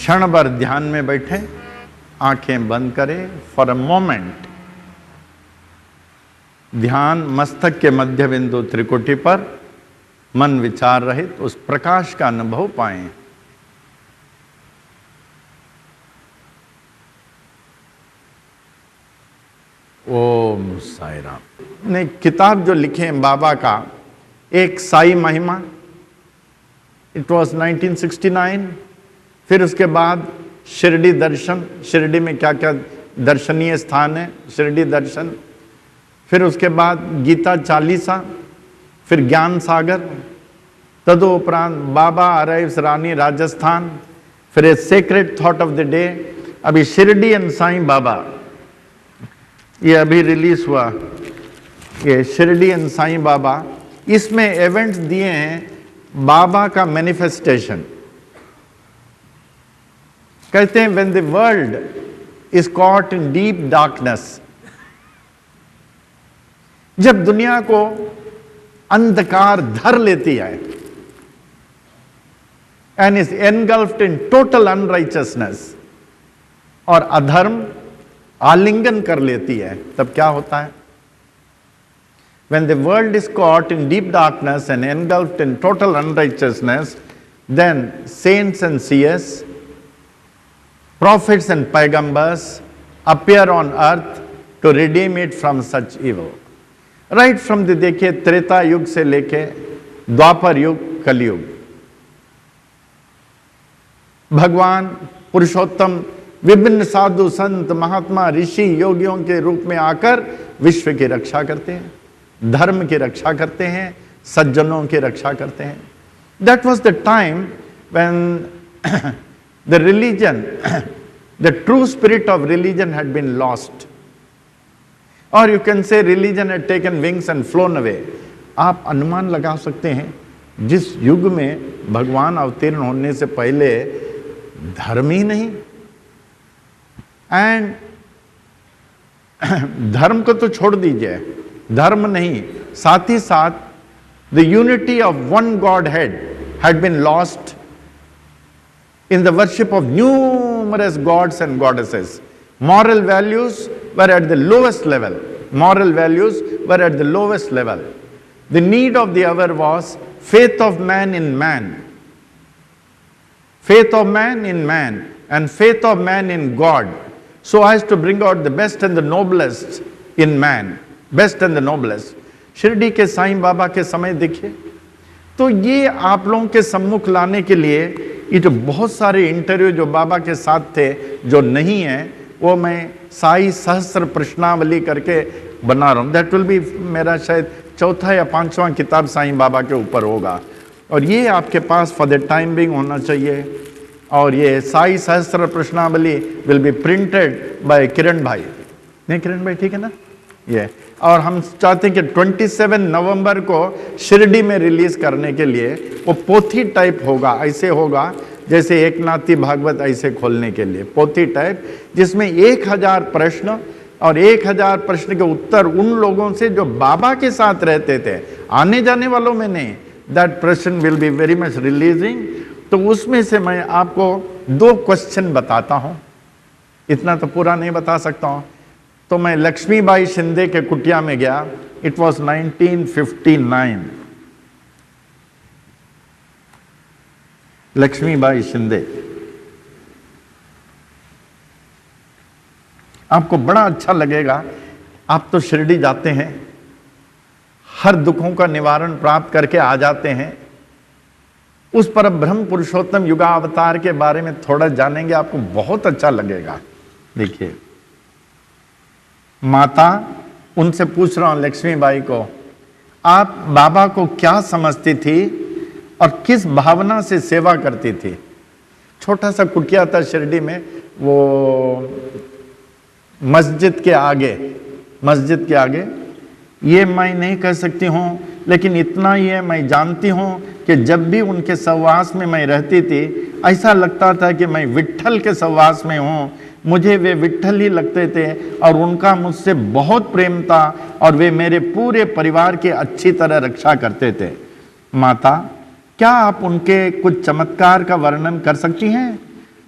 क्षण भर ध्यान में बैठे, आंखें बंद करें, फॉर अ मोमेंट ध्यान मस्तक के मध्य बिंदु त्रिकुटी पर मन विचार रहित उस प्रकाश का अनुभव पाएं। ओम साई राम। ने किताब जो लिखे हैं बाबा का, एक साई महिमा, इट वॉज 1969। फिर उसके बाद शिरडी दर्शन, शिरडी में क्या क्या दर्शनीय स्थान है, शिरडी दर्शन। फिर उसके बाद गीता चालीसा, फिर ज्ञान सागर, तदुपरांत बाबा अराइव्स रानी राजस्थान, फिर a secret thought of the day. अभी शिरडी एंड साईं बाबा, ये अभी रिलीज हुआ, ये शिरडी एंड साईं बाबा। इसमें इवेंट्स दिए हैं बाबा का मैनिफेस्टेशन। कहते हैं when the world is caught in deep darkness, जब दुनिया को अंधकार धर लेती है and is engulfed in total unrighteousness, और अधर्म आलिंगन कर लेती है, तब क्या होता है? When the world is caught in deep darkness and engulfed in total unrighteousness, then saints and seers, prophets and paigambers appear on earth to redeem it from such evil. Right from the देखिए त्रेता युग से लेके द्वापर युग, कलयुग, भगवान पुरुषोत्तम विभिन्न साधु संत महात्मा ऋषि योगियों के रूप में आकर विश्व की रक्षा करते हैं, धर्म की रक्षा करते हैं, सज्जनों की रक्षा करते हैं। That was the time when the religion, the true spirit of religion had been lost. Or you can say religion had taken wings and flown away. आप अनुमान लगा सकते हैं जिस युग में भगवान अवतीर्ण होने से पहले धर्म ही नहीं, एंड धर्म को तो छोड़ दीजिए, धर्म नहीं, साथ ही साथ the unity of one godhead had been lost in the worship of numerous gods and goddesses. Moral values were at the lowest level. Moral values were at the lowest level. The need of the hour was faith of man in man. Faith of man in man and faith of man in God, so as to bring out the best and the noblest in man. Best and the noblest. Shirdi के साईं बाबा के समय देखिए, तो ये आप लोगों के सम्मुख लाने के लिए ये जो बहुत सारे इंटरव्यू जो बाबा के साथ थे, जो नहीं है, वो मैं साई सहस्त्र प्रश्नावली करके बना रहा हूँ. दैट विल बी मेरा शायद चौथा या पांचवा किताब साईं बाबा के ऊपर होगा, और ये आपके पास फॉर द टाइम बिंग होना चाहिए. और ये साई सहस्त्र प्रश्नावली विल बी प्रिंटेड बाय किरण भाई. नहीं किरण भाई, ठीक है ना ये. और हम चाहते हैं कि 27 नवंबर को शिरडी में रिलीज करने के लिए वो पोथी टाइप होगा, ऐसे होगा जैसे एक नाथी भागवत, ऐसे खोलने के लिए पोथी टाइप, जिसमें 1000 प्रश्न और 1000 प्रश्न के उत्तर उन लोगों से जो बाबा के साथ रहते थे, आने जाने वालों में नहीं. दैट प्रश्न will be very much releasing. तो उसमें से मैं आपको 2 क्वेश्चन बताता हूं, इतना तो पूरा नहीं बता सकता हूं. तो मैं लक्ष्मीबाई शिंदे के कुटिया में गया. It was 1959. लक्ष्मीबाई शिंदे, आपको बड़ा अच्छा लगेगा. आप तो शिरडी जाते हैं, हर दुखों का निवारण प्राप्त करके आ जाते हैं. उस पर ब्रह्म पुरुषोत्तम युगावतार के बारे में थोड़ा जानेंगे, आपको बहुत अच्छा लगेगा. देखिए, माता, उनसे पूछ रहा हूं लक्ष्मीबाई को, आप बाबा को क्या समझती थी और किस भावना से सेवा करती थी? छोटा सा कुटिया था शिरडी में, वो मस्जिद के आगे. ये मैं नहीं कह सकती हूँ, लेकिन इतना ही है, मैं जानती हूँ कि जब भी उनके सहवास में मैं रहती थी, ऐसा लगता था कि मैं विट्ठल के सहवास में हूँ. मुझे वे विट्ठल ही लगते थे और उनका मुझसे बहुत प्रेम था, और वे मेरे पूरे परिवार की अच्छी तरह रक्षा करते थे. माता, क्या आप उनके कुछ चमत्कार का वर्णन कर सकती हैं?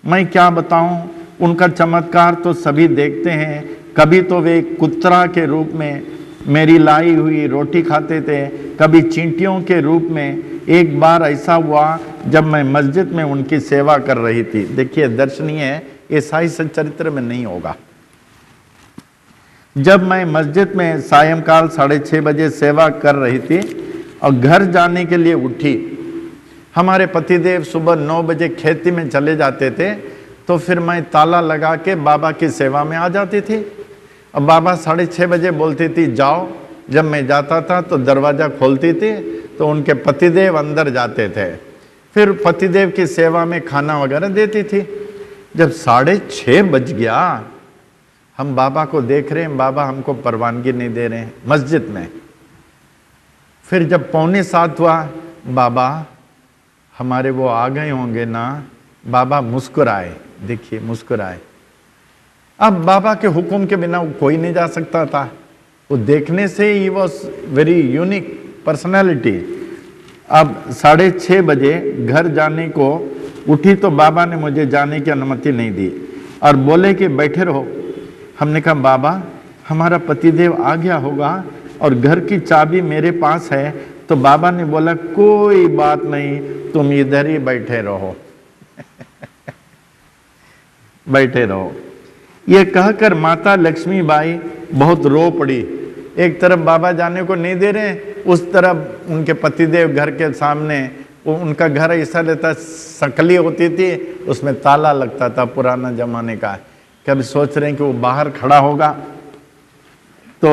मैं क्या बताऊं, उनका चमत्कार तो सभी देखते हैं। कभी तो वे कुत्रा के रूप में मेरी लाई हुई रोटी खाते थे, कभी चींटियों के रूप में। एक बार ऐसा हुआ जब मैं मस्जिद में उनकी सेवा कर रही थी। देखिए दर्शनीय है, ईसाई चरित्र में नहीं होगा। जब मैं मस्जिद में सायंकाल 6:30 बजे सेवा कर रही थी और घर जाने के लिए उठी, हमारे पतिदेव सुबह 9 बजे खेती में चले जाते थे, तो फिर मैं ताला लगा के बाबा की सेवा में आ जाती थी। अब बाबा 6:30 बजे बोलती थी जाओ। जब मैं जाता था तो दरवाज़ा खोलती थी, तो उनके पतिदेव अंदर जाते थे। फिर पतिदेव की सेवा में खाना वगैरह देती थी। जब 6:30 बज गया, हम बाबा को देख रहे हैं, बाबा हमको परवानगी नहीं दे रहे हैं मस्जिद में। फिर जब 6:45 हुआ, बाबा हमारे वो आ गए होंगे ना। बाबा मुस्कुराए, देखिए मुस्कुराए। अब बाबा के हुक्म के बिना कोई नहीं जा सकता था। वो देखने से he was very unique personality. अब 6:30 बजे घर जाने को उठी तो बाबा ने मुझे जाने की अनुमति नहीं दी और बोले कि बैठे रहो। हमने कहा बाबा हमारा पतिदेव आ गया होगा और घर की चाबी मेरे पास है। तो बाबा ने बोला कोई बात नहीं, तुम इधर ही बैठे रहो बैठे रहो। ये कहकर माता लक्ष्मीबाई बहुत रो पड़ी। एक तरफ बाबा जाने को नहीं दे रहे, उस तरफ उनके पतिदेव घर के सामने। वो उनका घर ऐसा रहता, सकली होती थी, उसमें ताला लगता था पुराना जमाने का। कभी सोच रहे हैं कि वो बाहर खड़ा होगा तो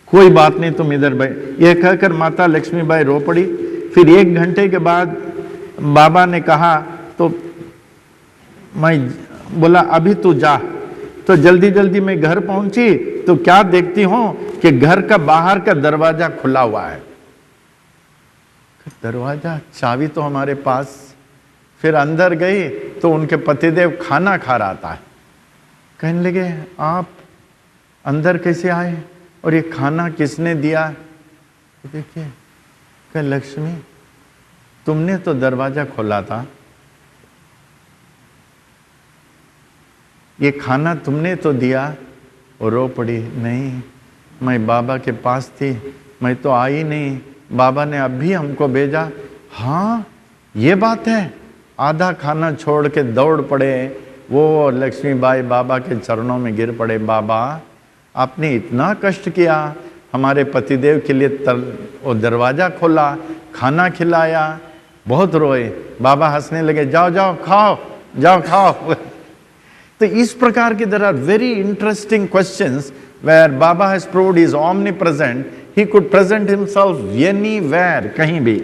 कोई बात नहीं, तुम इधर बैठ। यह कहकर माता लक्ष्मीबाई रो पड़ी। फिर 1 घंटे के बाद बाबा ने कहा, तो मैं बोला अभी तू जा। तो जल्दी जल्दी मैं घर पहुंची तो क्या देखती हूं कि घर का बाहर का दरवाजा खुला हुआ है। दरवाजा, चाबी तो हमारे पास। फिर अंदर गई तो उनके पतिदेव खाना खा रहा था। कहने लगे आप अंदर कैसे आए और ये खाना किसने दिया? तो देखिए कह लक्ष्मी तुमने तो दरवाजा खोला था, ये खाना तुमने तो दिया। और रो पड़ी, नहीं मैं बाबा के पास थी, मैं तो आई नहीं, बाबा ने अभी हमको भेजा। हाँ ये बात है। आधा खाना छोड़ के दौड़ पड़े वो लक्ष्मीबाई, बाबा के चरणों में गिर पड़े। बाबा आपने इतना कष्ट किया, हमारे पतिदेव के लिए वो दरवाज़ा खोला, खाना खिलाया। बहुत रोए। बाबा हंसने लगे, जाओ जाओ खाओ, जाओ खाओ। तो इस प्रकार के there are very interesting questions where बाबा has proved he is omnipresent, he could present himself anywhere, कहीं भी।